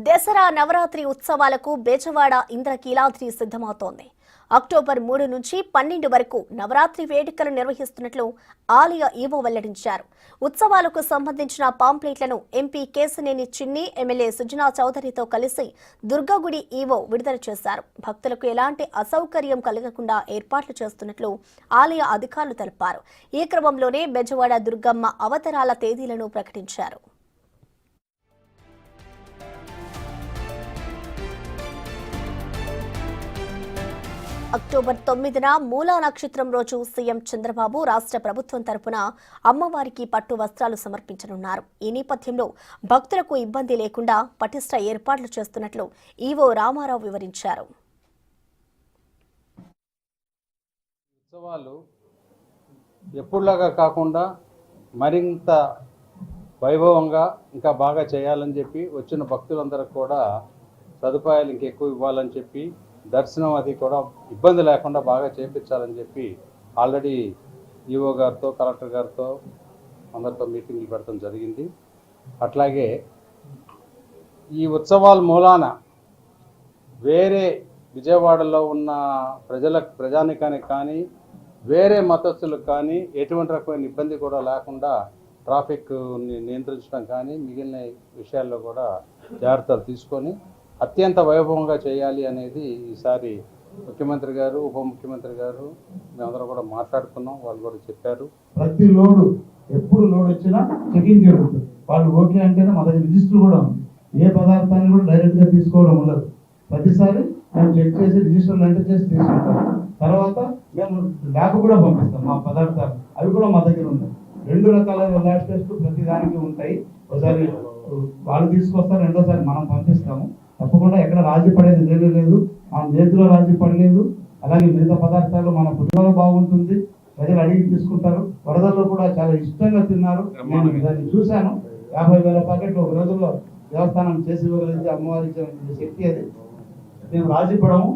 దసరా నవరాత్రి ఉత్సవాలకు బేజవాడ ఇంద్రకీలాద్రి సిద్ధమవుతోంది. అక్టోబర్ 3 నుంచి 12 వరకు నవరాత్రి వేడుకలు నిర్వహిస్తున్నట్లు ఆలయ ఈవో వెల్లడించారు. ఉత్సవాలకు సంబంధించిన పాంప్లెట్లను ఎంపీ కేశినేని చిన్ని, ఎమ్మెల్యే సుజనా చౌదరితో కలిసి దుర్గగుడి ఈవో విడుదల చేశారు. భక్తులకు ఎలాంటి అసౌకర్యం కలగకుండా ఏర్పాట్లు చేస్తున్నట్లు ఆలయ అధికారులు తెలిపారు. ఈ క్రమంలోనే బెజవాడ దుర్గమ్మ అవతారాల తేదీలను ప్రకటించారు. అక్టోబర్ 9న మూలా నక్షత్రం రోజు సీఎం చంద్రబాబు రాష్ట్ర ప్రభుత్వం తరపున అమ్మవారికి పట్టు వస్త్రాలు సమర్పించనున్నారు. ఈ నేపథ్యంలో భక్తులకు ఇబ్బంది లేకుండా పటిష్ట ఏర్పాట్లు చేస్తున్నట్లు ఈవో రామారావు వివరించారు. ఉత్సవాలు ఎప్పుడులాగా కాకుండా మరింత వైభవంగా ఇంకా బాగా చేయాలని చెప్పి వచ్చిన భక్తులందరికీ కూడా సదుపాయాలు ఇంకెక్కువ ఇవ్వాలని చెప్పి దర్శనం అది కూడా ఇబ్బంది లేకుండా బాగా చేయించాలని చెప్పి ఆల్రెడీ ఈఓ గారితో కలెక్టర్ గారితో అందరితో మీటింగ్లు పెడతాం జరిగింది. అట్లాగే ఈ ఉత్సవాల మూలాన వేరే విజయవాడలో ఉన్న ప్రజానికానికి కానీ వేరే మతస్థులకు కానీ ఎటువంటి రకమైన ఇబ్బంది కూడా లేకుండా ట్రాఫిక్ నియంత్రించడం కానీ మిగిలిన విషయాల్లో కూడా జాగ్రత్తలు తీసుకొని అత్యంత వైభవంగా చేయాలి అనేది ఈసారి ముఖ్యమంత్రి గారు, ఉప ముఖ్యమంత్రి గారు మేమందరం కూడా మాట్లాడుకున్నాం. వాళ్ళు కూడా చెప్పారు. ప్రతి లోడు ఎప్పుడు లోడ్ వచ్చినా చెకింగ్ జరుగుతుంది. వాళ్ళు ఓకే అంటేనే మా దగ్గర రిజిస్టర్ కూడా ఉంది. ఏ పదార్థాన్ని కూడా డైరెక్ట్గా తీసుకోవడం ఉండదు. ప్రతిసారి మేము చెక్ చేసి రిజిస్టర్లు ఎంటర్ చేసి తీసుకుంటాం. తర్వాత మేము ల్యాబ్ కూడా పంపిస్తాం. మా పదార్థాలు అవి కూడా మా దగ్గర ఉన్నాయి. 2 రకాల ల్యాబ్ టెస్టులు ప్రతి దానికి ఉంటాయి. ఒకసారి వాళ్ళు తీసుకొస్తారు, రెండోసారి మనం పంపిస్తాము. తప్పకుండా ఎక్కడ రాజీ పడేది లేదు, మన చేతిలో రాజీ పడలేదు. అలాగే మిగతా పదార్థాలు మన పుట్టుకలో బాగుంటుంది, ప్రజలు అడిగి తీసుకుంటారు. వరదల్లో కూడా చాలా ఇష్టంగా తిన్నారు. నేను దాన్ని చూశాను. 50,000 ప్యాకెట్లు ఒక రోజుల్లో దేవస్థానం చేసి ఇవ్వగలిగితే అమ్మవారి శక్తి అది. మేము రాజీ పడము.